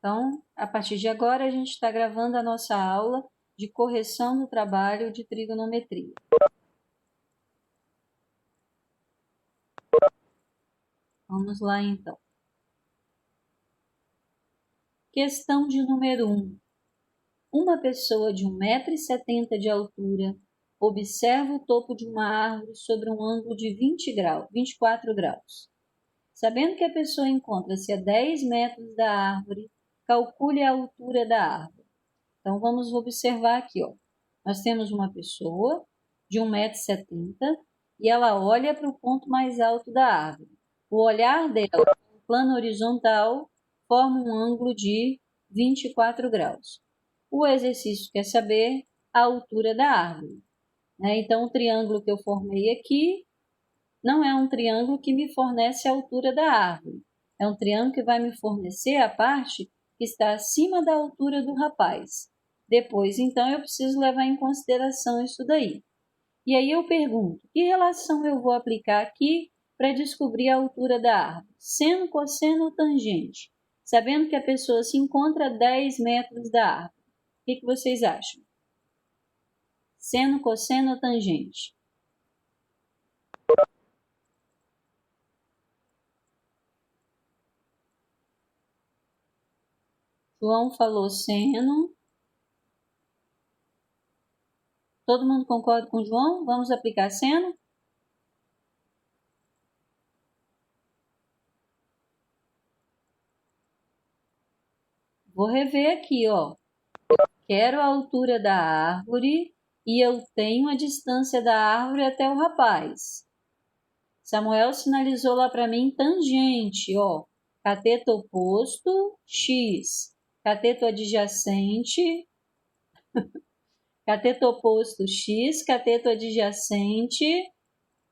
Então, a partir de agora, a gente está gravando a nossa aula de correção do trabalho de trigonometria. Vamos lá, então. Questão de número 1. Uma pessoa de 1,70 m de altura observa o topo de uma árvore sobre um ângulo de 24 graus. Sabendo que a pessoa encontra-se a 10 metros da árvore, calcule a altura da árvore. Então, vamos observar aqui, ó. Nós temos uma pessoa de 1,70 m e ela olha para o ponto mais alto da árvore. O olhar dela, no plano horizontal, forma um ângulo de 24 graus. O exercício quer saber a altura da árvore, né? Então, o triângulo que eu formei aqui não é um triângulo que me fornece a altura da árvore. É um triângulo que vai me fornecer a parte que está acima da altura do rapaz. Depois, então, eu preciso levar em consideração isso daí. E aí eu pergunto, que relação eu vou aplicar aqui para descobrir a altura da árvore? Seno, cosseno ou tangente? Sabendo que a pessoa se encontra a 10 metros da árvore. O que vocês acham? Seno, cosseno ou tangente? João falou seno. Todo mundo concorda com o João? Vamos aplicar seno? Vou rever aqui, ó. Eu quero a altura da árvore e eu tenho a distância da árvore até o rapaz. Samuel sinalizou lá para mim tangente, ó. Cateto oposto, x. Cateto adjacente, cateto oposto, x. Cateto adjacente,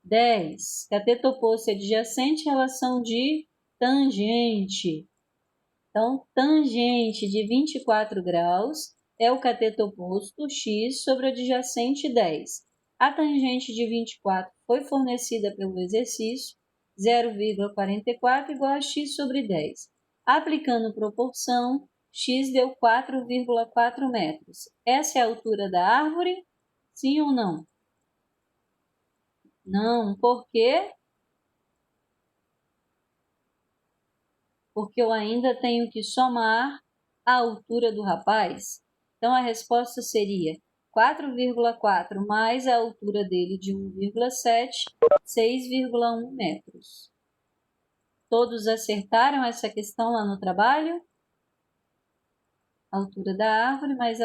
10. Cateto oposto e adjacente, relação de tangente. Então, tangente de 24 graus é o cateto oposto, x, sobre o adjacente, 10. A tangente de 24 foi fornecida pelo exercício, 0,44 igual a x sobre 10. Aplicando proporção, x deu 4,4 metros. Essa é a altura da árvore? Sim ou não? Não, por quê? Porque eu ainda tenho que somar a altura do rapaz. Então, a resposta seria 4,4 mais a altura dele de 1,7, 6,1 metros. Todos acertaram essa questão lá no trabalho? A altura da árvore mais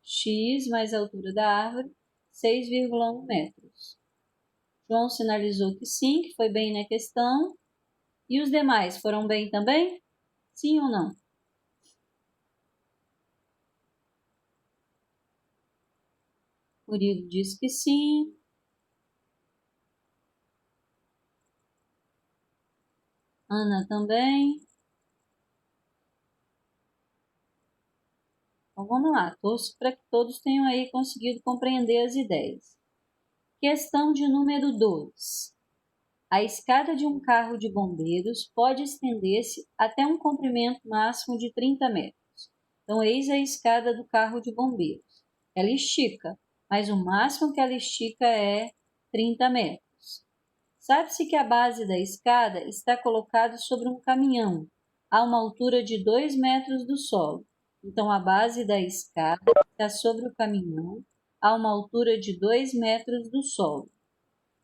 x mais a altura da árvore, 6,1 metros. João sinalizou que sim, que foi bem na questão. E os demais foram bem também? Sim ou não? Murilo disse que sim. Ana também. Então vamos lá, torço para que todos tenham aí conseguido compreender as ideias. Questão de número 2. A escada de um carro de bombeiros pode estender-se até um comprimento máximo de 30 metros. Então, eis a escada do carro de bombeiros. Ela estica, mas o máximo que ela estica é 30 metros. Sabe-se que a base da escada está colocada sobre um caminhão, a uma altura de 2 metros do solo. Então, a base da escada está sobre o caminhão, a uma altura de 2 metros do solo.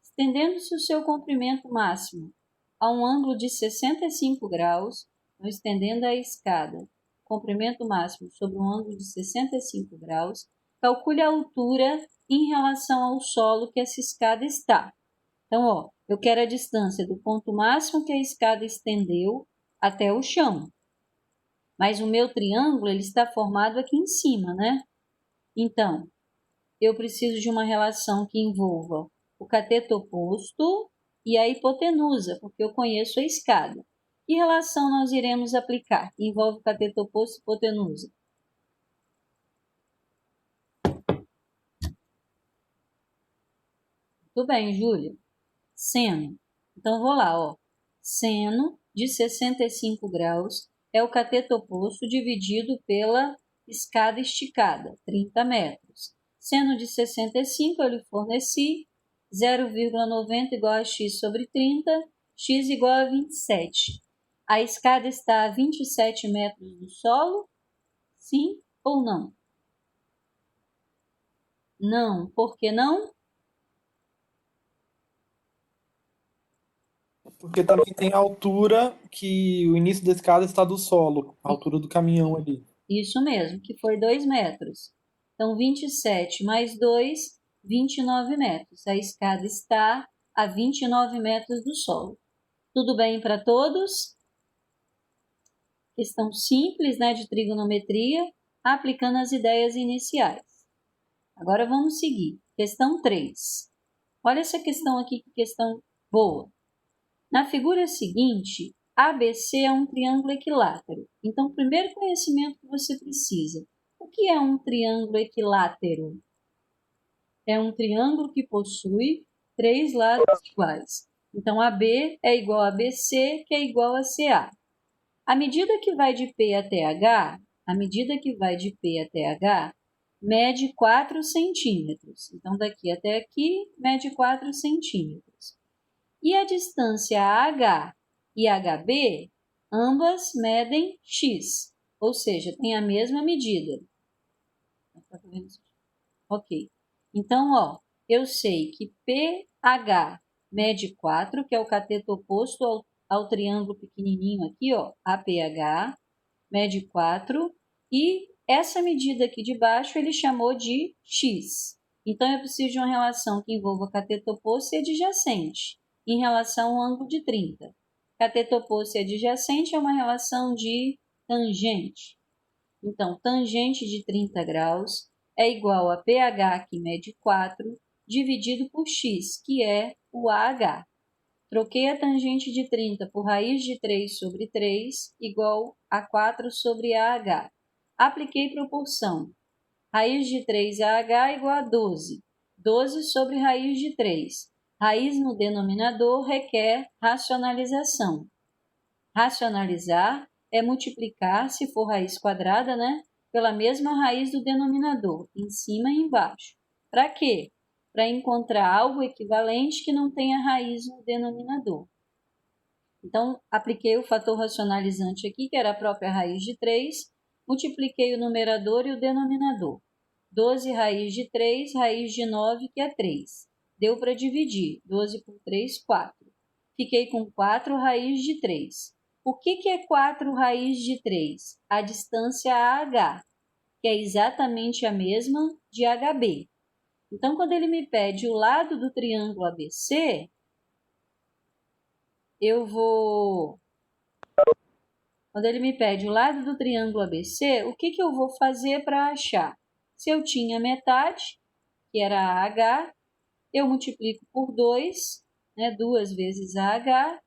Estendendo-se o seu comprimento máximo a um ângulo de 65 graus, então, estendendo a escada, comprimento máximo sobre um ângulo de 65 graus, calcule a altura em relação ao solo que essa escada está. Então, ó, eu quero a distância do ponto máximo que a escada estendeu até o chão. Mas o meu triângulo ele está formado aqui em cima, né? Então, eu preciso de uma relação que envolva o cateto oposto e a hipotenusa, porque eu conheço a escada. Que relação nós iremos aplicar que envolve o cateto oposto e hipotenusa? Tudo bem, Júlia. Seno. Então, vou lá, ó. Seno de 65 graus é o cateto oposto dividido pela escada esticada, 30 metros. Seno de 65, eu lhe forneci 0,90 igual a x sobre 30, x igual a 27. A escada está a 27 metros do solo? Sim ou não? Não. Por que não? Porque também tem a altura que o início da escada está do solo, a altura do caminhão ali. Isso mesmo, que foi 2 metros. Então, 27 mais 2, 29 metros. A escada está a 29 metros do solo. Tudo bem para todos? Questão simples, né, de trigonometria, aplicando as ideias iniciais. Agora vamos seguir. Questão 3. Olha essa questão aqui, que questão boa. Na figura seguinte, ABC é um triângulo equilátero. Então, o primeiro conhecimento que você precisa. O que é um triângulo equilátero? É um triângulo que possui 3 lados iguais. Então, AB é igual a BC, que é igual a CA. A medida que vai de P até H, mede 4 centímetros. Então, daqui até aqui, mede 4 centímetros. E a distância AH e HB, ambas medem x, ou seja, tem a mesma medida. Ok. Então, ó, eu sei que PH mede 4, que é o cateto oposto ao triângulo pequenininho aqui, ó, APH, mede 4, e essa medida aqui de baixo ele chamou de x. Então, eu preciso de uma relação que envolva cateto oposto e adjacente, em relação ao ângulo de 30. Cateto oposto e adjacente é uma relação de tangente. Então, tangente de 30 graus é igual a PH, que mede 4, dividido por x, que é o AH. Troquei a tangente de 30 por raiz de 3 sobre 3, igual a 4 sobre AH. Apliquei proporção. Raiz de 3AH igual a 12. 12 sobre raiz de 3. Raiz no denominador requer racionalização. Racionalizar é multiplicar, se for raiz quadrada, né, pela mesma raiz do denominador, em cima e embaixo. Para quê? Para encontrar algo equivalente que não tenha raiz no denominador. Então, apliquei o fator racionalizante aqui, que era a própria raiz de 3, multipliquei o numerador e o denominador. 12 raiz de 3, raiz de 9, que é 3. Deu para dividir. 12 por 3, 4. Fiquei com 4 raiz de 3. O que é 4 raiz de 3? A distância AH, que é exatamente a mesma de HB. Então, quando ele me pede o lado do triângulo ABC, Quando ele me pede o lado do triângulo ABC, o que eu vou fazer para achar? Se eu tinha metade, que era AH, eu multiplico por 2, né, 2 vezes AH,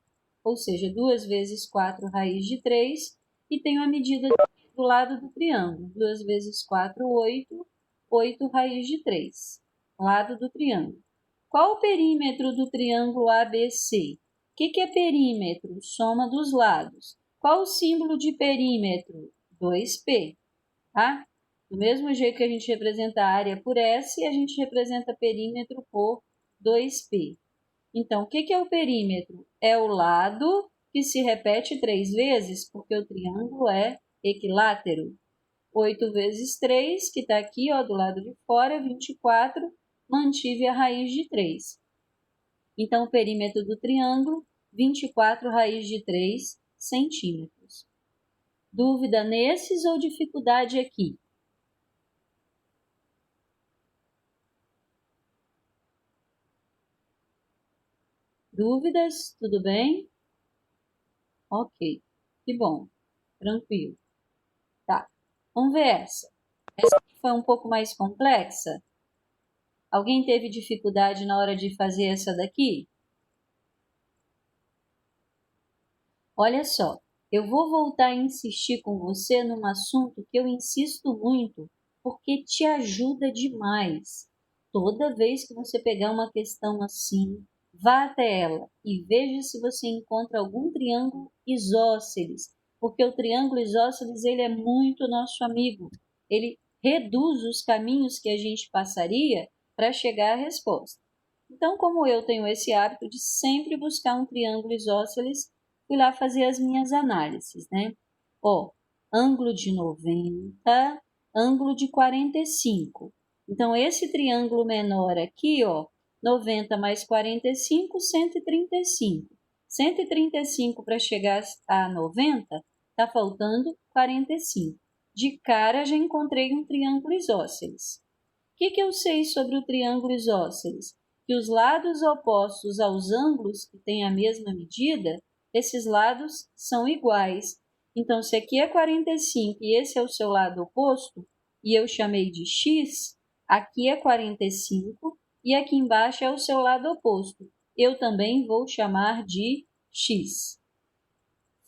ou seja, 2 vezes 4 raiz de 3, e tenho a medida do lado do triângulo. 2 vezes 4, 8, 8 raiz de 3, lado do triângulo. Qual o perímetro do triângulo ABC? O que é perímetro? Soma dos lados. Qual o símbolo de perímetro? 2P, tá? Do mesmo jeito que a gente representa a área por S, a gente representa perímetro por 2P. Então, o que é o perímetro? É o lado que se repete 3 vezes, porque o triângulo é equilátero. 8 vezes 3, que está aqui, ó, do lado de fora, 24, mantive a raiz de 3. Então, o perímetro do triângulo, 24 raiz de 3 centímetros. Dúvida nesses ou dificuldade aqui? Dúvidas? Tudo bem? Ok, que bom, tranquilo. Tá, vamos ver essa. Essa aqui foi um pouco mais complexa. Alguém teve dificuldade na hora de fazer essa daqui? Olha só, eu vou voltar a insistir com você num assunto que eu insisto muito, porque te ajuda demais. Toda vez que você pegar uma questão assim, vá até ela e veja se você encontra algum triângulo isósceles, porque o triângulo isósceles ele é muito nosso amigo. Ele reduz os caminhos que a gente passaria para chegar à resposta. Então, como eu tenho esse hábito de sempre buscar um triângulo isósceles, fui lá fazer as minhas análises, né? Ó, ângulo de 90, ângulo de 45. Então, esse triângulo menor aqui, ó, 90 mais 45, 135. 135 para chegar a 90, está faltando 45. De cara, já encontrei um triângulo isósceles. O que eu sei sobre o triângulo isósceles? Que os lados opostos aos ângulos que têm a mesma medida, esses lados são iguais. Então, se aqui é 45 e esse é o seu lado oposto, e eu chamei de x, aqui é 45 e aqui embaixo é o seu lado oposto. Eu também vou chamar de x.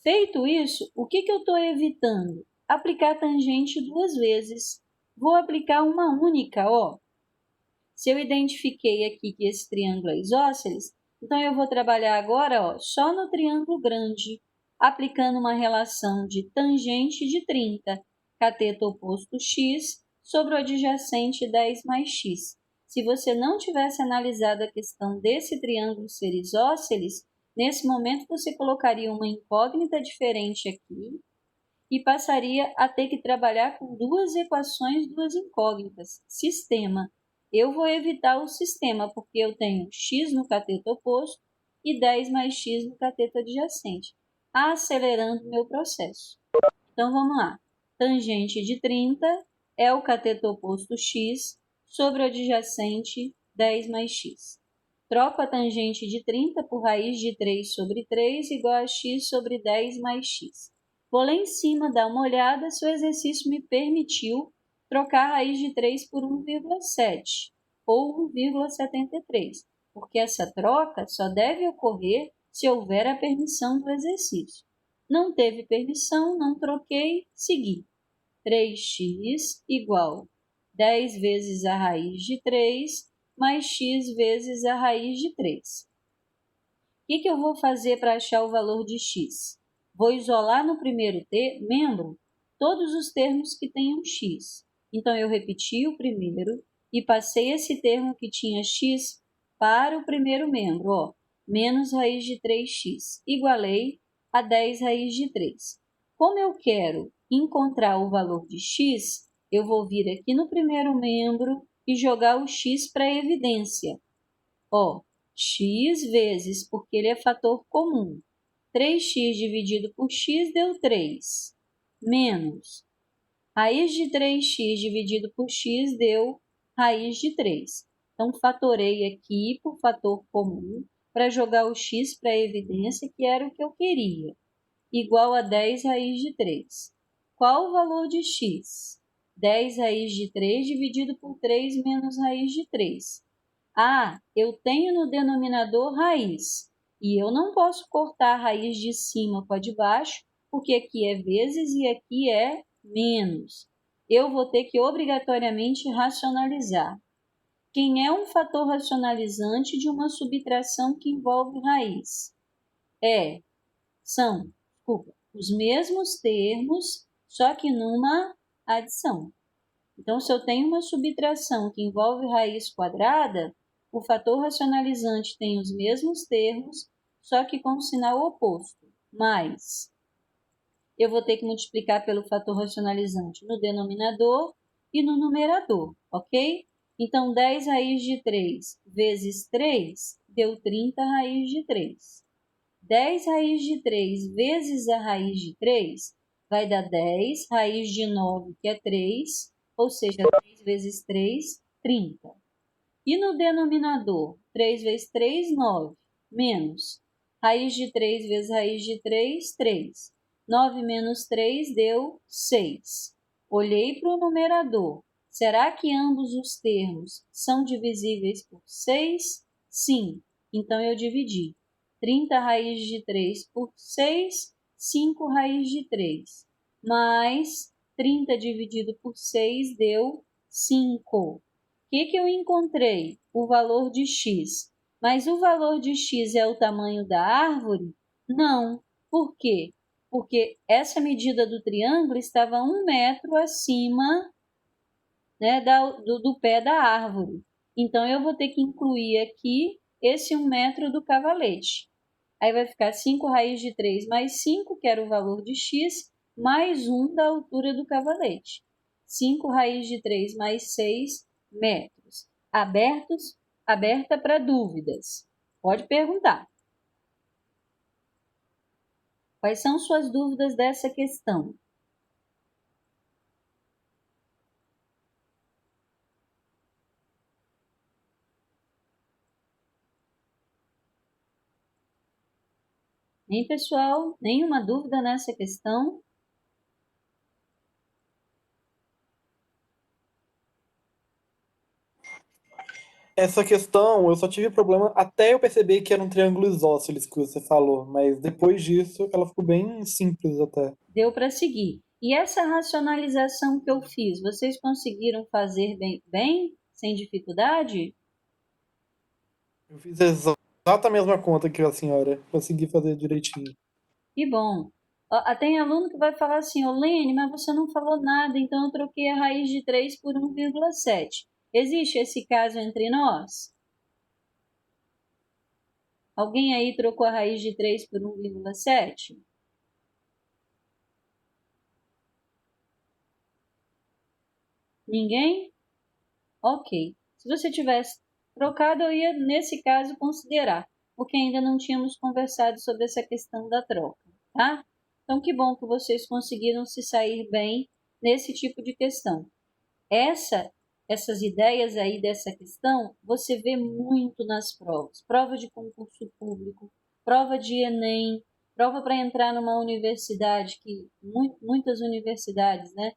Feito isso, o que eu estou evitando? Aplicar tangente duas vezes. Vou aplicar uma única, ó. Se eu identifiquei aqui que esse triângulo é isósceles, então eu vou trabalhar agora, ó, só no triângulo grande, aplicando uma relação de tangente de 30, cateto oposto x, sobre o adjacente 10 mais x. Se você não tivesse analisado a questão desse triângulo ser isósceles, nesse momento você colocaria uma incógnita diferente aqui e passaria a ter que trabalhar com duas equações, duas incógnitas. Sistema. Eu vou evitar o sistema, porque eu tenho x no cateto oposto e 10 mais x no cateto adjacente, acelerando o meu processo. Então, vamos lá. Tangente de 30 é o cateto oposto x sobre o adjacente 10 mais x. Troco a tangente de 30 por raiz de 3 sobre 3 igual a x sobre 10 mais x. Vou lá em cima dar uma olhada se o exercício me permitiu trocar a raiz de 3 por 1,7 ou 1,73, porque essa troca só deve ocorrer se houver a permissão do exercício. Não teve permissão, não troquei, segui. 3x igual 10 vezes a raiz de 3 mais x vezes a raiz de 3. O que eu vou fazer para achar o valor de x? Vou isolar no primeiro membro todos os termos que tenham x. Então, eu repeti o primeiro e passei esse termo que tinha x para o primeiro membro, ó, menos raiz de 3x, igualei a 10 raiz de 3. Como eu quero encontrar o valor de x, eu vou vir aqui no primeiro membro e jogar o x para evidência. Ó, x vezes, porque ele é fator comum. 3x dividido por x deu 3, menos raiz de 3x dividido por x deu raiz de 3. Então, fatorei aqui por fator comum para jogar o x para a evidência, que era o que eu queria, igual a 10 raiz de 3. Qual o valor de x? 10 raiz de 3 dividido por 3 menos raiz de 3. Ah, eu tenho no denominador raiz, e eu não posso cortar a raiz de cima com a de baixo, porque aqui é vezes e aqui é menos. Eu vou ter que obrigatoriamente racionalizar. Quem é um fator racionalizante de uma subtração que envolve raiz? São os mesmos termos, só que numa adição. Então, se eu tenho uma subtração que envolve raiz quadrada, o fator racionalizante tem os mesmos termos, só que com o sinal oposto, mais. Eu vou ter que multiplicar pelo fator racionalizante no denominador e no numerador, ok? Então, 10 raiz de 3 vezes 3 deu 30 raiz de 3. 10 raiz de 3 vezes a raiz de 3 vai dar 10 raiz de 9, que é 3, ou seja, 3 vezes 3, 30. E no denominador, 3 vezes 3, 9, menos raiz de 3 vezes raiz de 3, 3. 9 menos 3 deu 6. Olhei para o numerador. Será que ambos os termos são divisíveis por 6? Sim. Então, eu dividi. 30 raiz de 3 por 6, 5 raiz de 3. Mais 30 dividido por 6 deu 5. O que eu encontrei? O valor de x. Mas o valor de x é o tamanho da árvore? Não. Por quê? porque essa medida do triângulo estava 1 metro acima, né, do pé da árvore. Então, eu vou ter que incluir aqui esse 1 metro do cavalete. Aí vai ficar 5 raiz de 3 mais 5, que era o valor de x, mais 1 da altura do cavalete. 5 raiz de 3 mais 6 metros. Aberta para dúvidas. Pode perguntar. Quais são suas dúvidas dessa questão? Hein, pessoal? Nenhuma dúvida nessa questão? Essa questão, eu só tive problema até eu perceber que era um triângulo isósceles que você falou, mas depois disso ela ficou bem simples até. Deu para seguir. E essa racionalização que eu fiz, vocês conseguiram fazer bem sem dificuldade? Eu fiz exata a mesma conta que a senhora, consegui fazer direitinho. Que bom. Tem aluno que vai falar assim, Lene, mas você não falou nada, então eu troquei a raiz de 3 por 1,7. Existe esse caso entre nós? Alguém aí trocou a raiz de 3 por 1,7? Ninguém? Ok. Se você tivesse trocado, eu ia, nesse caso, considerar, porque ainda não tínhamos conversado sobre essa questão da troca, tá? Então, que bom que vocês conseguiram se sair bem nesse tipo de questão. Essas ideias aí dessa questão, você vê muito nas provas. Prova de concurso público, prova de Enem, prova para entrar numa universidade, que muitas universidades, né,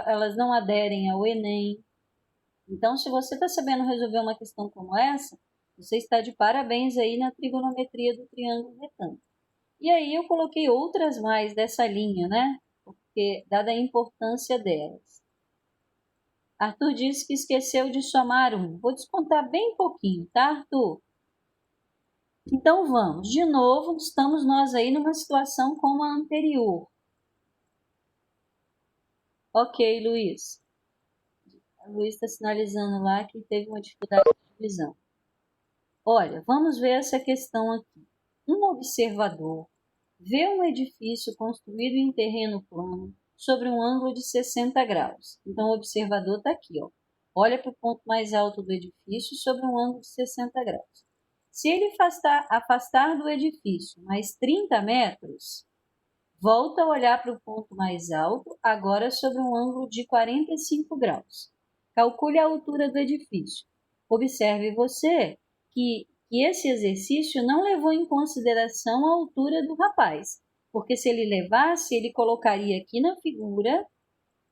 elas não aderem ao Enem. Então, se você está sabendo resolver uma questão como essa, você está de parabéns aí na trigonometria do triângulo retângulo. E aí eu coloquei outras mais dessa linha, né? Porque, dada a importância delas. Arthur disse que esqueceu de somar 1. Vou descontar bem pouquinho, tá, Arthur? Então vamos. De novo, estamos nós aí numa situação como a anterior. Ok, Luiz. O Luiz está sinalizando lá que teve uma dificuldade de divisão. Olha, vamos ver essa questão aqui. Um observador vê um edifício construído em terreno plano sobre um ângulo de 60 graus. Então, o observador está aqui, ó. Olha para o ponto mais alto do edifício sobre um ângulo de 60 graus. Se ele afastar do edifício mais 30 metros, volta a olhar para o ponto mais alto, agora sobre um ângulo de 45 graus. Calcule a altura do edifício. Observe você que esse exercício não levou em consideração a altura do rapaz, porque se ele levasse, ele colocaria aqui na figura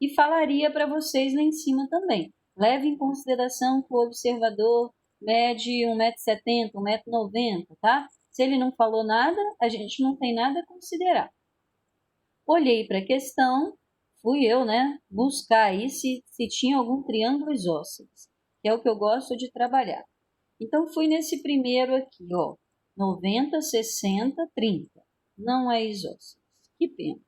e falaria para vocês lá em cima também. Leve em consideração que o observador mede 1,70 m, 1,90 m, tá? Se ele não falou nada, a gente não tem nada a considerar. Olhei para a questão, fui eu, né, buscar aí se tinha algum triângulo isósceles, que é o que eu gosto de trabalhar. Então, fui nesse primeiro aqui, ó, 90, 60, 30. Não é isósceles. Que pena.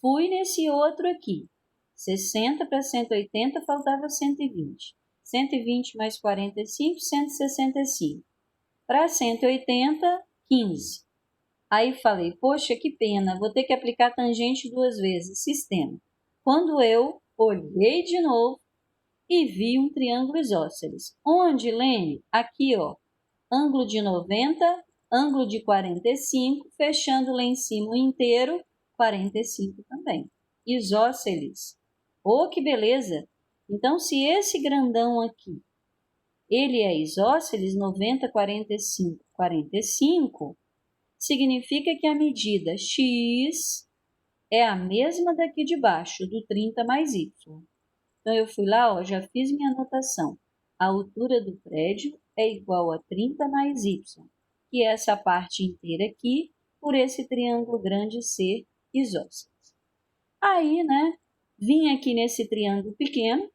Fui nesse outro aqui, 60 para 180, faltava 120. 120 mais 45, 165. Para 180, 15. Aí falei, poxa, que pena, vou ter que aplicar tangente 2 vezes, sistema. Quando eu olhei de novo e vi um triângulo isósceles. Onde, Lene? Aqui, ó, ângulo de 90, ângulo de 45, fechando lá em cima o inteiro, 45 também. Isósceles. Oh, que beleza! Então, se esse grandão aqui, ele é isósceles, 90, 45, 45, significa que a medida x é a mesma daqui de baixo, do 30 mais y. Então, eu fui lá, ó, já fiz minha anotação. A altura do prédio é igual a 30 mais y, que é essa parte inteira aqui, por esse triângulo grande ser isósceles. Aí, né, vim aqui nesse triângulo pequeno,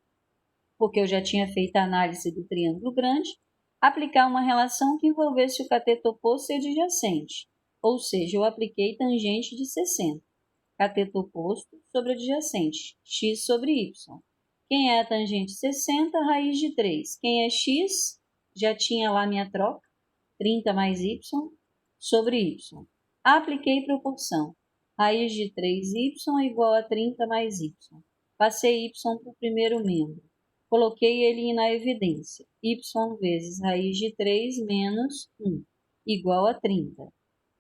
porque eu já tinha feito a análise do triângulo grande, aplicar uma relação que envolvesse o cateto oposto e adjacente. ou seja, eu apliquei tangente de 60. Cateto oposto sobre adjacente, x sobre y. Quem é a tangente 60? Raiz de 3. Quem é x? Já tinha lá minha troca, 30 mais y sobre y. Apliquei proporção. Raiz de 3y é igual a 30 mais y. Passei y para o primeiro membro. Coloquei ele na evidência. Y vezes raiz de 3 menos 1, igual a 30.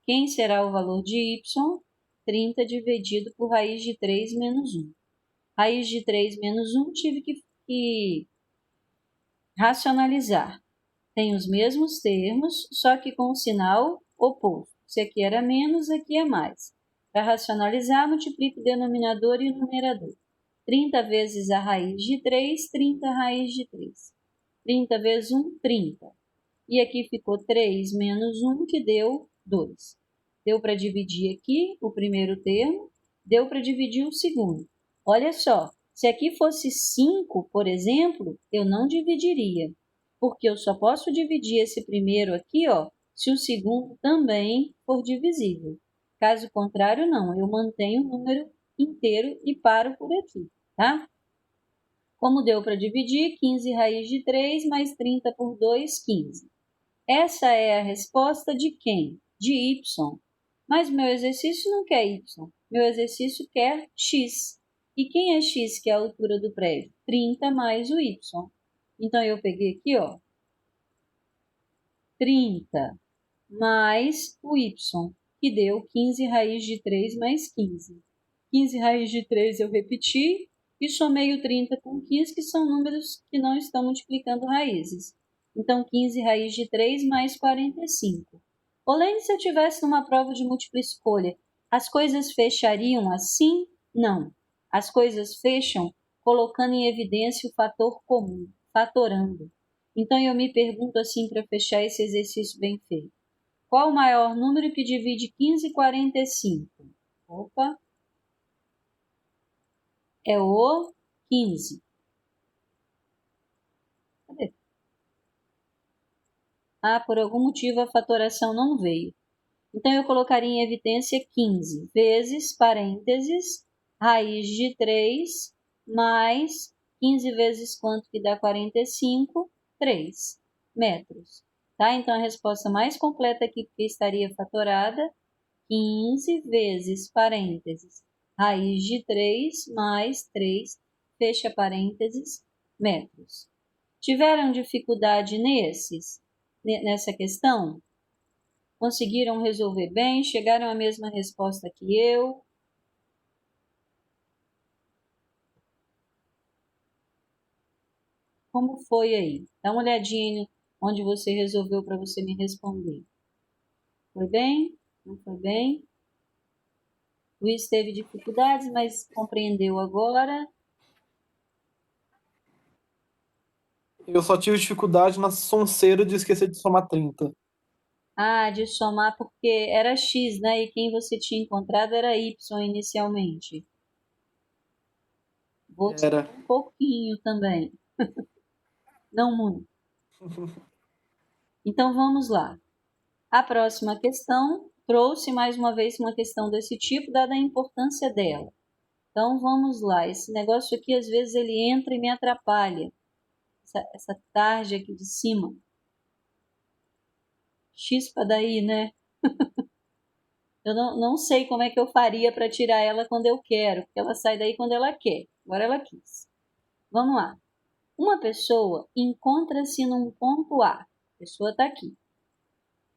Quem será o valor de y? 30 dividido por raiz de 3 menos 1. Raiz de 3 menos 1 tive que racionalizar. Tem os mesmos termos, só que com o sinal oposto. Se aqui era menos, aqui é mais. Para racionalizar, multiplico o denominador e o numerador. 30 vezes a raiz de 3, 30 raiz de 3. 30 vezes 1, 30. E aqui ficou 3 menos 1, que deu 2. Deu para dividir aqui o primeiro termo, deu para dividir o segundo. Olha só, se aqui fosse 5, por exemplo, eu não dividiria, porque eu só posso dividir esse primeiro aqui, ó, se o segundo também for divisível. Caso contrário, não, eu mantenho o número inteiro e paro por aqui, tá? Como deu para dividir, 15 raiz de 3 mais 30 por 2, 15. Essa é a resposta de quem? De y. Mas meu exercício não quer y, meu exercício quer x. E quem é x, que é a altura do prédio? 30 mais o y. Então, eu peguei aqui, ó, 30 mais o y, que deu 15 raiz de 3 mais 15. 15 raiz de 3 eu repeti e somei o 30 com 15, que são números que não estão multiplicando raízes. Então, 15 raiz de 3 mais 45. Olene, se eu tivesse numa prova de múltipla escolha, as coisas fechariam assim? Não. As coisas fecham colocando em evidência o fator comum, fatorando. Então, eu me pergunto assim para fechar esse exercício bem feito. Qual o maior número que divide 15 e 45? Opa! É o 15. Cadê? Ah, por algum motivo a fatoração não veio. Então, eu colocaria em evidência 15 vezes, parênteses, raiz de 3, mais 15 vezes quanto que dá 45? 3 metros. Tá? Então, a resposta mais completa aqui, porque estaria fatorada, 15 vezes, parênteses, raiz de 3 mais 3, fecha parênteses, metros. Tiveram dificuldade nessa questão? Conseguiram resolver bem? Chegaram à mesma resposta que eu? Como foi aí? Dá uma olhadinha onde você resolveu para você me responder. Foi bem? Não foi bem? Luiz teve dificuldades, mas compreendeu agora. Eu só tive dificuldade na sonceira de esquecer de somar 30. Ah, de somar porque era x, né? E quem você tinha encontrado era y inicialmente. Vou Era. um pouquinho também. Não muito. Então, vamos lá. A próxima questão trouxe mais uma vez uma questão desse tipo, dada a importância dela. Então, vamos lá. Esse negócio aqui, às vezes, ele entra e me atrapalha. Essa tarde aqui de cima. Chispa daí, né? Eu não sei como é que eu faria para tirar ela quando eu quero, porque ela sai daí quando ela quer. Agora ela quis. Vamos lá. Uma pessoa encontra-se num ponto A. A pessoa está aqui.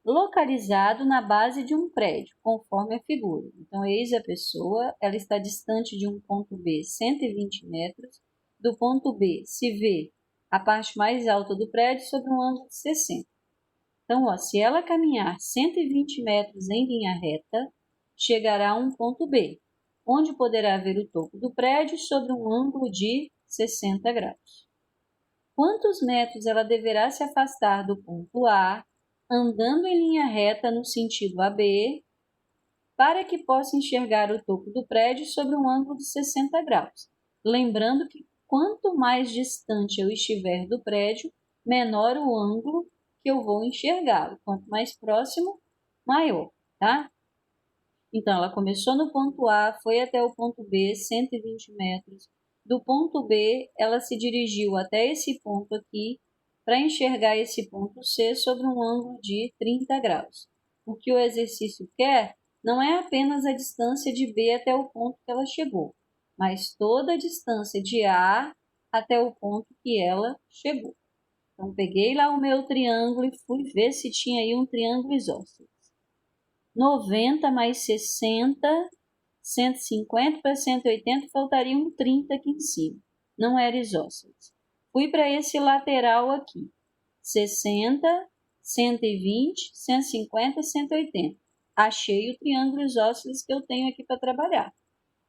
Localizado na base de um prédio, conforme a figura. Então, eis a pessoa, ela está distante de um ponto B 120 metros. Do ponto B se vê a parte mais alta do prédio sobre um ângulo de 60. Então, ó, se ela caminhar 120 metros em linha reta, chegará a um ponto B, onde poderá ver o topo do prédio sobre um ângulo de 60 graus. Quantos metros ela deverá se afastar do ponto A, andando em linha reta no sentido AB, para que possa enxergar o topo do prédio sobre um ângulo de 60 graus? Lembrando que quanto mais distante eu estiver do prédio, menor o ângulo que eu vou enxergá-lo. Quanto mais próximo, maior, tá? Então, ela começou no ponto A, foi até o ponto B, 120 metros. Do ponto B, ela se dirigiu até esse ponto aqui, para enxergar esse ponto C sobre um ângulo de 30 graus. O que o exercício quer não é apenas a distância de B até o ponto que ela chegou, mas toda a distância de A até o ponto que ela chegou. Então, peguei lá o meu triângulo e fui ver se tinha aí um triângulo isósceles. 90 mais 60, 150 para 180, faltaria um 30 aqui em cima. Não era isósceles. Fui para esse lateral aqui. 60, 120, 150, 180. Achei o triângulo isósceles que eu tenho aqui para trabalhar.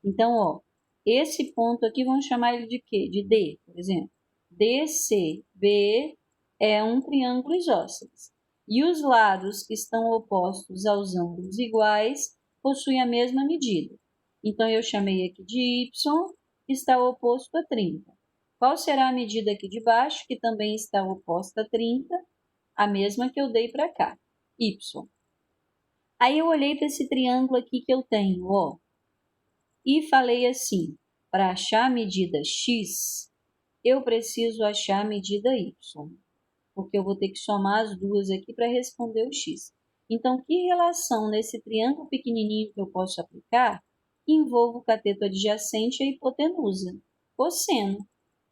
Então, ó, esse ponto aqui, vamos chamar ele de quê? De D, por exemplo. DCB é um triângulo isósceles. E os lados que estão opostos aos ângulos iguais possuem a mesma medida. Então, eu chamei aqui de Y, que está oposto a 30. Qual será a medida aqui de baixo, que também está oposta a 30? A mesma que eu dei para cá, Y. Aí eu olhei para esse triângulo aqui que eu tenho, ó, e falei assim, para achar a medida X, eu preciso achar a medida Y, porque eu vou ter que somar as duas aqui para responder o X. Então, que relação nesse triângulo pequenininho que eu posso aplicar que envolve o cateto adjacente e a hipotenusa? Cosseno.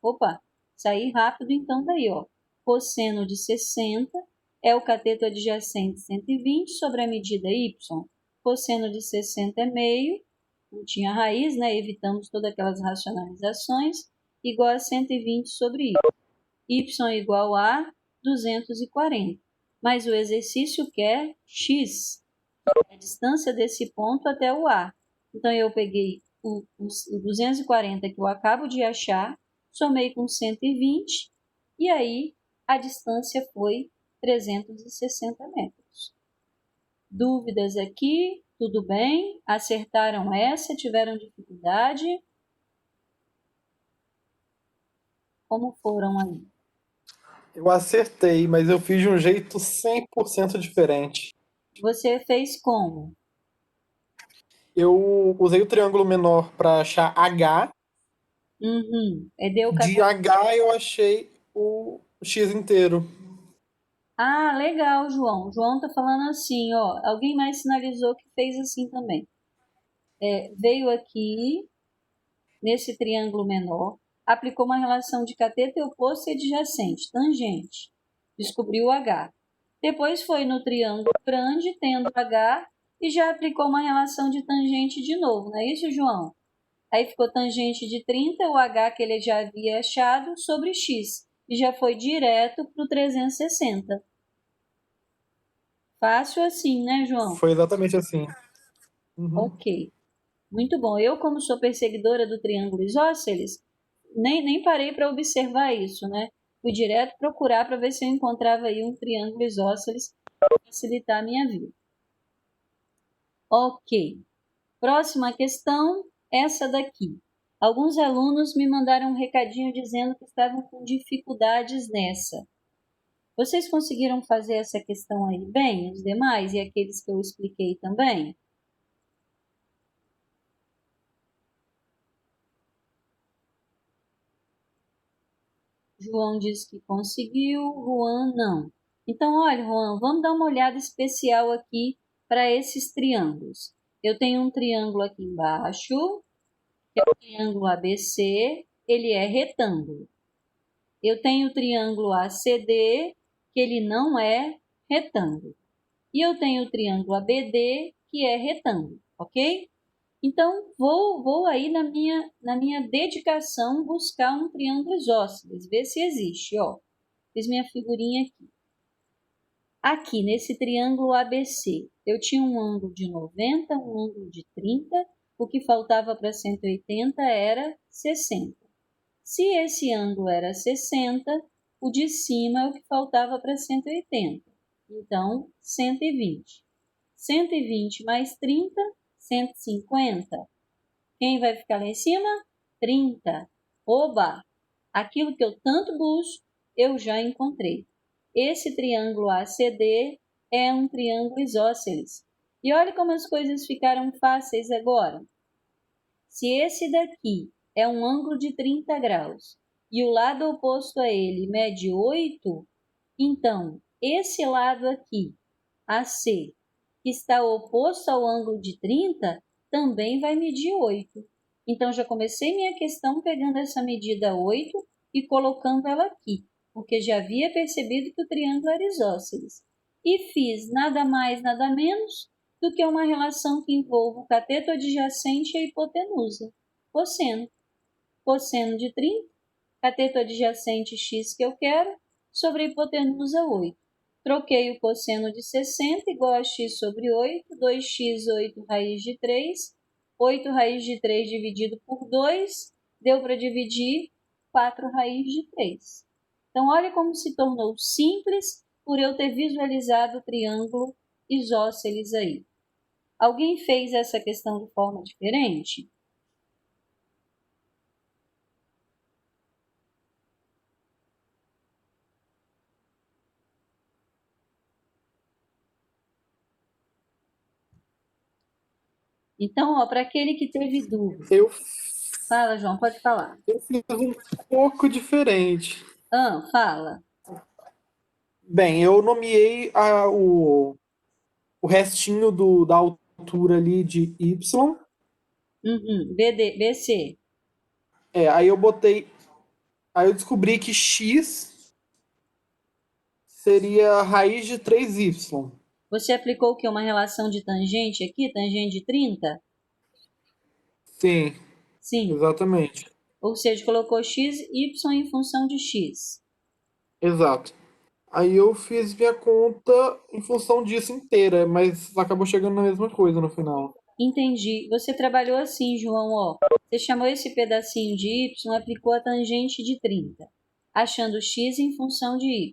Opa, saí rápido então daí, ó. Cosseno de 60 é o cateto adjacente 120 sobre a medida Y. Cosseno de 60 é meio, não tinha raiz, né? Evitamos todas aquelas racionalizações, igual a 120 sobre Y. Y igual a 240. Mas o exercício quer X, a distância desse ponto até o A. Então, eu peguei o 240 que eu acabo de achar, somei com 120, e aí a distância foi 360 metros. Dúvidas aqui? Tudo bem? Acertaram essa? Tiveram dificuldade? Como foram aí? Eu acertei, mas eu fiz de um jeito 100% diferente. Você fez como? Eu usei o triângulo menor para achar H. Deu De H eu achei o X inteiro. Ah, legal, João. João tá falando assim, ó. Alguém mais sinalizou que fez assim também. Veio aqui nesse triângulo menor, aplicou uma relação de cateto oposto e adjacente, tangente. Descobriu o H. Depois foi no triângulo grande, tendo H, e já aplicou uma relação de tangente de novo, não é isso, João? Aí ficou tangente de 30, o H que ele já havia achado, sobre X. E já foi direto para o 360. Fácil assim, né, João? Foi exatamente assim. Uhum. Ok. Muito bom. Eu, como sou perseguidora do triângulo isósceles, nem parei para observar isso, né? Fui direto procurar para ver se eu encontrava aí um triângulo isósceles para facilitar a minha vida. Ok. Próxima questão, essa daqui. Alguns alunos me mandaram um recadinho dizendo que estavam com dificuldades nessa. Vocês conseguiram fazer essa questão aí bem, os demais e aqueles que eu expliquei também? João disse que conseguiu, Juan não. Então, olha, Juan, vamos dar uma olhada especial aqui para esses triângulos. Eu tenho um triângulo aqui embaixo, que é o triângulo ABC, ele é retângulo. Eu tenho o triângulo ACD, que ele não é retângulo. E eu tenho o triângulo ABD, que é retângulo, ok? Então, vou aí na minha dedicação buscar um triângulo isósceles, ver se existe, ó. Fiz minha figurinha aqui. Aqui, nesse triângulo ABC, eu tinha um ângulo de 90, um ângulo de 30, o que faltava para 180 era 60. Se esse ângulo era 60, o de cima é o que faltava para 180. Então, 120. 120 mais 30, 150. Quem vai ficar lá em cima? 30. Oba! Aquilo que eu tanto busco, eu já encontrei. Esse triângulo ACD é um triângulo isósceles. E olha como as coisas ficaram fáceis agora. Se esse daqui é um ângulo de 30 graus e o lado oposto a ele mede 8, então esse lado aqui, AC, que está oposto ao ângulo de 30, também vai medir 8. Então, já comecei minha questão pegando essa medida 8 e colocando ela aqui, porque já havia percebido que o triângulo era isósceles. E fiz nada mais, nada menos do que uma relação que envolve o cateto adjacente e a hipotenusa. Cosseno. Cosseno de 30, cateto adjacente x que eu quero, sobre a hipotenusa 8. Troquei o cosseno de 60 igual a x sobre 8, 2x, 8 raiz de 3, 8 raiz de 3 dividido por 2, deu para dividir 4 raiz de 3. Então, olha como se tornou simples por eu ter visualizado o triângulo isósceles aí. Alguém fez essa questão de forma diferente? Então, para aquele que teve dúvida. Fala, João, pode falar. Eu fiz um pouco diferente. Fala. Bem, eu nomeei o restinho da altura ali de Y. BC. Aí eu botei. Aí eu descobri que X seria a raiz de 3Y. Você aplicou o que? Uma relação de tangente aqui? Tangente de 30? Sim. Sim. Exatamente. Ou seja, colocou x, y em função de x. Exato. Aí eu fiz minha conta em função disso inteira, mas acabou chegando na mesma coisa no final. Entendi. Você trabalhou assim, João, ó. Você chamou esse pedacinho de y, aplicou a tangente de 30, achando x em função de y.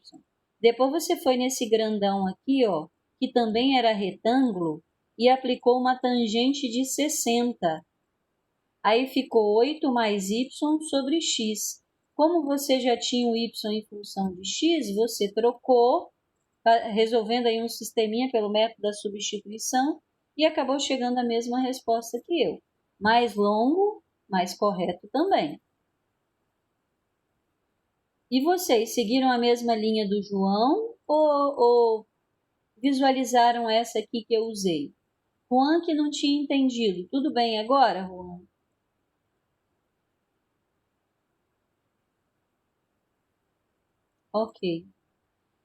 Depois você foi nesse grandão aqui, ó, que também era retângulo, e aplicou uma tangente de 60. Aí ficou 8 mais y sobre x. Como você já tinha o y em função de x, você trocou, resolvendo aí um sisteminha pelo método da substituição, e acabou chegando à mesma resposta que eu. Mais longo, mais correto também. E vocês seguiram a mesma linha do João ou visualizaram essa aqui que eu usei? Juan que não tinha entendido. Tudo bem agora, Juan? Ok.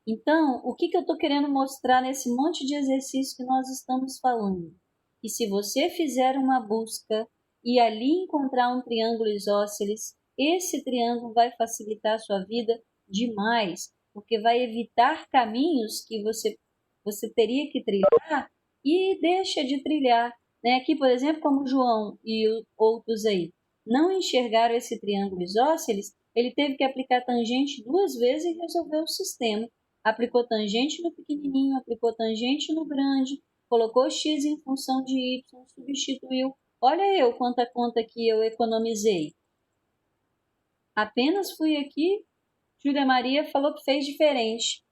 Então, o que eu estou querendo mostrar nesse monte de exercício que nós estamos falando? Que se você fizer uma busca e ali encontrar um triângulo isósceles, esse triângulo vai facilitar a sua vida demais, porque vai evitar caminhos que você teria que trilhar e deixa de trilhar. Né? Aqui, por exemplo, como o João e outros aí não enxergaram esse triângulo isósceles, ele teve que aplicar tangente 2 vezes e resolver o sistema. Aplicou tangente no pequenininho, aplicou tangente no grande, colocou x em função de y, substituiu. Olha eu quanta conta que eu economizei. Apenas fui aqui, Júlia Maria falou que fez diferente.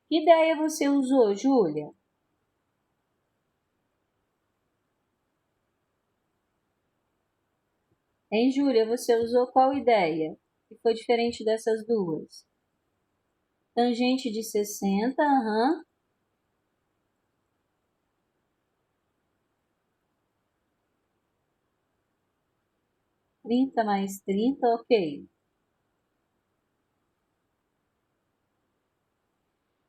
Que ideia você usou, Júlia? Hein, Júlia, você usou qual ideia? Que foi diferente dessas duas? Tangente de 60, aham. 30 mais 30, ok.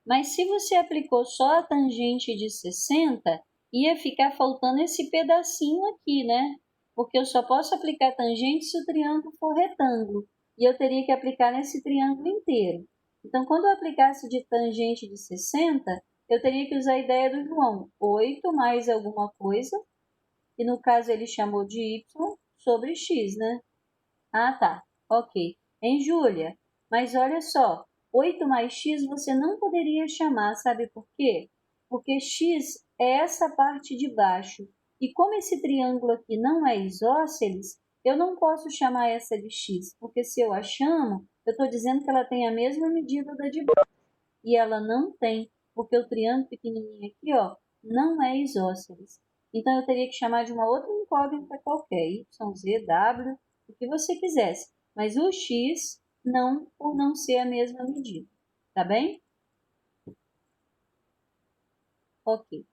Mas se você aplicou só a tangente de 60, ia ficar faltando esse pedacinho aqui, né? Porque eu só posso aplicar tangente se o triângulo for retângulo. E eu teria que aplicar nesse triângulo inteiro. Então, quando eu aplicasse de tangente de 60, eu teria que usar a ideia do João. 8 mais alguma coisa, e no caso ele chamou de y, sobre x, né? Ah, tá. Ok. Hein, Júlia? Mas olha só, 8 mais x você não poderia chamar, sabe por quê? Porque x é essa parte de baixo. E como esse triângulo aqui não é isósceles, eu não posso chamar essa de x, porque se eu a chamo, eu estou dizendo que ela tem a mesma medida da de baixo. E ela não tem, porque o triângulo pequenininho aqui, ó, não é isósceles. Então, eu teria que chamar de uma outra incógnita qualquer, y, z, w, o que você quisesse. Mas o x, não, por não ser a mesma medida. Tá bem? Ok.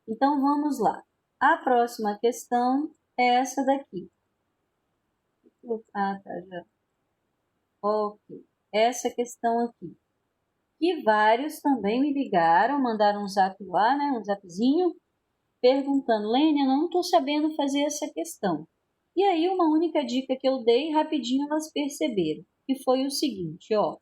Então, vamos lá. A próxima questão é essa daqui. Ah, tá, já. Ok. Essa questão aqui. E vários também me ligaram, mandaram um zap lá, né? Um zapzinho, perguntando, Lênia, não estou sabendo fazer essa questão. E aí, uma única dica que eu dei, rapidinho elas perceberam, que foi o seguinte, ó.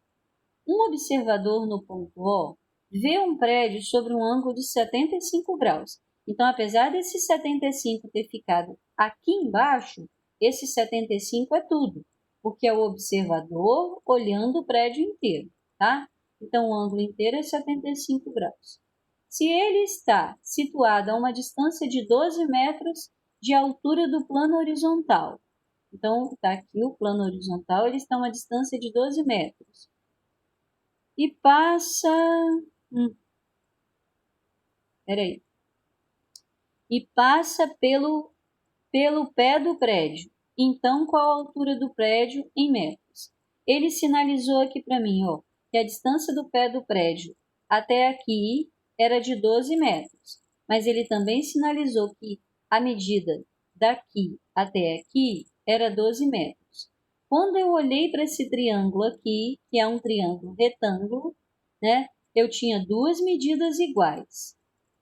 Um observador no ponto O vê um prédio sobre um ângulo de 75 graus. Então, apesar desse 75 ter ficado aqui embaixo, esse 75 é tudo, porque é o observador olhando o prédio inteiro, tá? Então, o ângulo inteiro é 75 graus. Se ele está situado a uma distância de 12 metros de altura do plano horizontal, então, está aqui o plano horizontal, ele está a uma distância de 12 metros. E passa... Peraí. E passa pelo pé do prédio. Então, qual a altura do prédio em metros? Ele sinalizou aqui para mim, ó, que a distância do pé do prédio até aqui era de 12 metros. Mas ele também sinalizou que a medida daqui até aqui era 12 metros. Quando eu olhei para esse triângulo aqui, que é um triângulo retângulo, né, eu tinha duas medidas iguais.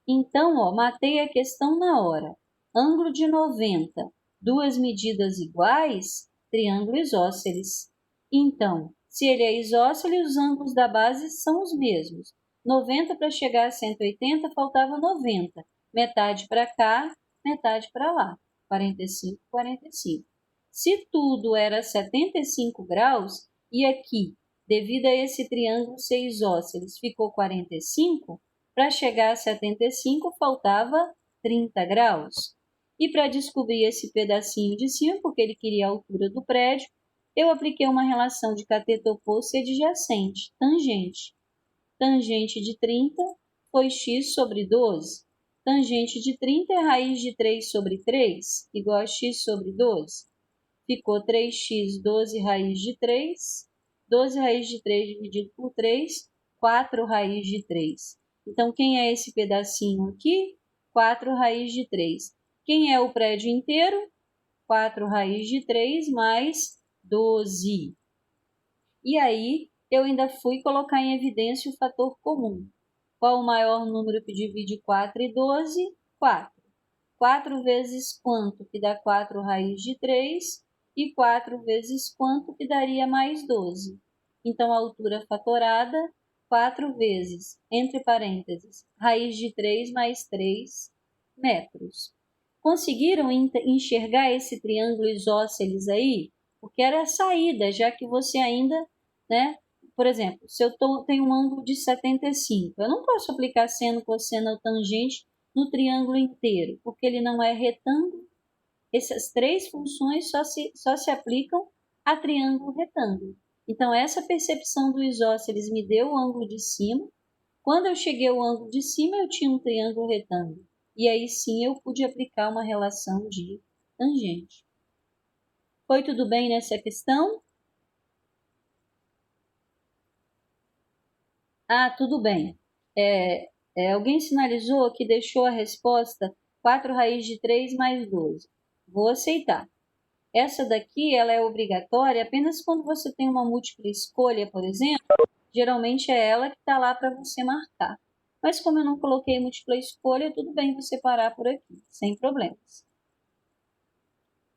Então, ó, matei a questão na hora. Ângulo de 90, duas medidas iguais, triângulo isósceles. Então, se ele é isósceles, os ângulos da base são os mesmos. 90 para chegar a 180, faltava 90. Metade para cá, metade para lá. 45, 45. Se tudo era 75 graus, e aqui, devido a esse triângulo ser isósceles, ficou 45, para chegar a 75, faltava 30 graus. E para descobrir esse pedacinho de cima, porque ele queria a altura do prédio, eu apliquei uma relação de cateto oposto e adjacente, tangente. Tangente de 30 foi x sobre 12. Tangente de 30 é raiz de 3 sobre 3, igual a x sobre 12. Ficou 3x, 12 raiz de 3. 12 raiz de 3 dividido por 3, 4 raiz de 3. Então, quem é esse pedacinho aqui? 4 raiz de 3. Quem é o prédio inteiro? 4 raiz de 3 mais 12. E aí, eu ainda fui colocar em evidência o fator comum. Qual o maior número que divide 4 e 12? 4. 4 vezes quanto que dá 4 raiz de 3? E 4 vezes quanto que daria mais 12? Então, a altura fatorada, 4 vezes, entre parênteses, raiz de 3 mais 3 metros. Conseguiram enxergar esse triângulo isósceles aí? Porque era a saída, já que você ainda, né? Por exemplo, se eu tenho um ângulo de 75, eu não posso aplicar seno, cosseno ou tangente no triângulo inteiro, porque ele não é retângulo. Essas três funções só se aplicam a triângulo retângulo. Então, essa percepção do isósceles me deu o ângulo de cima. Quando eu cheguei ao ângulo de cima, eu tinha um triângulo retângulo. E aí sim eu pude aplicar uma relação de tangente. Foi tudo bem nessa questão? Ah, tudo bem. Alguém sinalizou que deixou a resposta 4 raiz de 3 mais 12. Vou aceitar. Essa daqui ela é obrigatória apenas quando você tem uma múltipla escolha, por exemplo. Geralmente é ela que está lá para você marcar. Mas como eu não coloquei múltipla escolha, tudo bem você parar por aqui, sem problemas.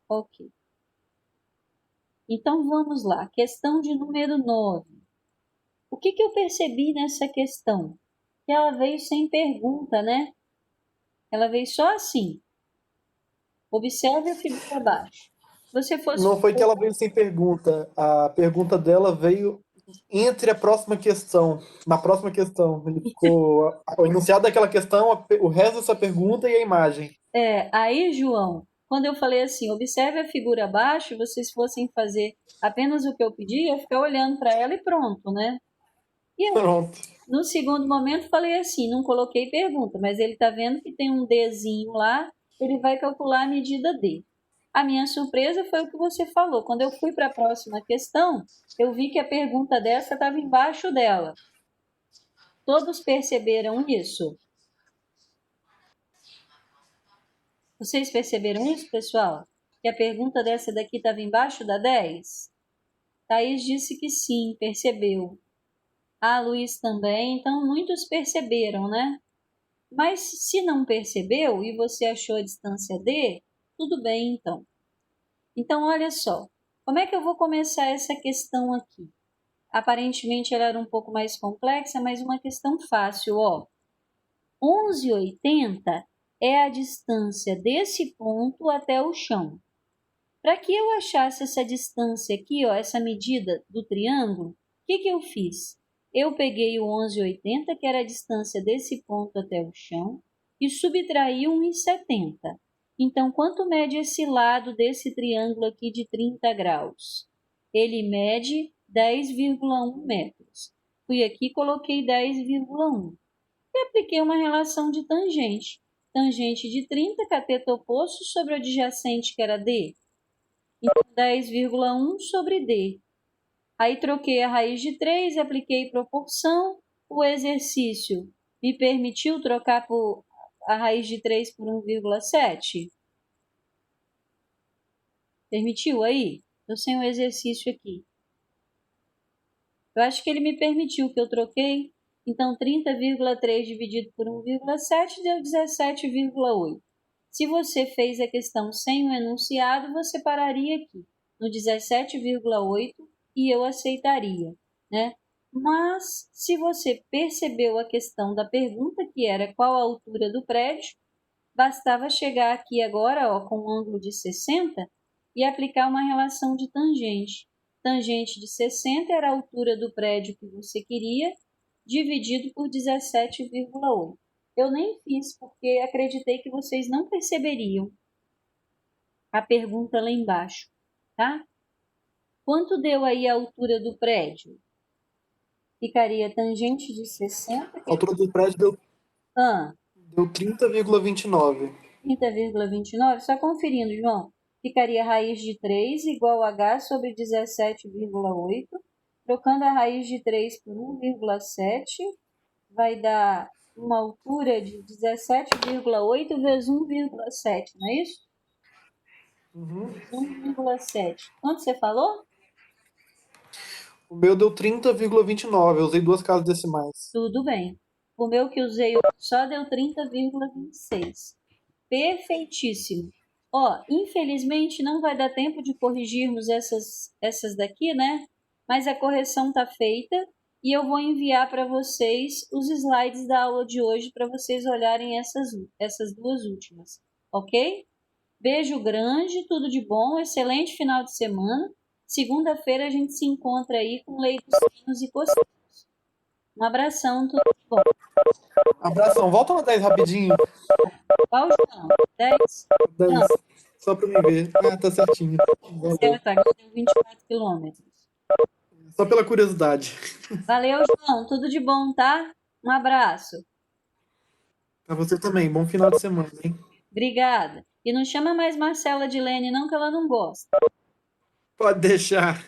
Ok. Então vamos lá. Questão de número 9. O que eu percebi nessa questão? Que ela veio sem pergunta, né? Ela veio só assim. Observe a figura abaixo. Se você fosse... Não foi que ela veio sem pergunta. A pergunta dela veio entre a próxima questão. Na próxima questão. Ele ficou. O enunciado daquela questão, o resto dessa pergunta e a imagem. Aí, João, quando eu falei assim, observe a figura abaixo, vocês fossem fazer apenas o que eu pedi, ia ficar olhando para ela e pronto, né? E Pronto. no segundo momento falei assim, não coloquei pergunta, mas ele está vendo que tem um Dzinho lá, ele vai calcular a medida D. A minha surpresa foi o que você falou. Quando eu fui para a próxima questão, eu vi que a pergunta dessa estava embaixo dela. Todos perceberam isso? Vocês perceberam isso, pessoal? Que a pergunta dessa daqui estava embaixo da 10? Thaís disse que sim, percebeu. Ah, Luiz também. Então, muitos perceberam, né? Mas se não percebeu e você achou a distância D, tudo bem, então. Então, olha só. Como é que eu vou começar essa questão aqui? Aparentemente, ela era um pouco mais complexa, mas uma questão fácil, ó. 11,80 é a distância desse ponto até o chão. Para que eu achasse essa distância aqui, ó, essa medida do triângulo, o que eu fiz? Eu peguei o 11,80, que era a distância desse ponto até o chão, e subtraí 1,70. Então, quanto mede esse lado desse triângulo aqui de 30 graus? Ele mede 10,1 metros. Fui aqui e coloquei 10,1. E apliquei uma relação de tangente. Tangente de 30, cateto oposto sobre o adjacente, que era D. Então, 10,1 sobre D. Aí troquei a raiz de 3, apliquei proporção. O exercício me permitiu trocar a raiz de 3 por 1,7? Permitiu aí? Estou sem o exercício aqui. Eu acho que ele me permitiu que eu troquei. Então, 30,3 dividido por 1,7 deu 17,8. Se você fez a questão sem o enunciado, você pararia aqui, no 17,8, e eu aceitaria, né? Mas, se você percebeu a questão da pergunta, que era qual a altura do prédio, bastava chegar aqui agora, ó, com um ângulo de 60 e aplicar uma relação de tangente. Tangente de 60 era a altura do prédio que você queria, dividido por 17,8. Eu nem fiz porque acreditei que vocês não perceberiam a pergunta lá embaixo, tá? Quanto deu aí a altura do prédio? Ficaria tangente de 60. A altura do prédio deu, Ah, deu 30,29. 30,29. Só conferindo, João. Ficaria raiz de 3 igual a h sobre 17,8. Trocando a raiz de 3 por 1,7, vai dar uma altura de 17,8 vezes 1,7, não é isso? Uhum. 1,7. Quanto você falou? O meu deu 30,29. Eu usei duas casas decimais. Tudo bem. O meu que usei só deu 30,26. Perfeitíssimo. Ó, infelizmente não vai dar tempo de corrigirmos essas daqui, né? Mas a correção tá feita e eu vou enviar para vocês os slides da aula de hoje para vocês olharem essas duas últimas, ok? Beijo grande, tudo de bom, excelente final de semana. Segunda-feira a gente se encontra aí com leitos finos e cocinhos. Um abração, tudo de bom. Abração. Volta no 10 rapidinho. Qual, João? 10? 10. Não, Só pra me ver. Ah, tá certinho. Valeu. certo, agora deu 24 quilômetros. Só pela curiosidade. Valeu, João. Tudo de bom, tá? Um abraço. Pra você também. Bom final de semana, hein? Obrigada. E não chama mais Marcela de Lene, não, que ela não gosta. Pode deixar.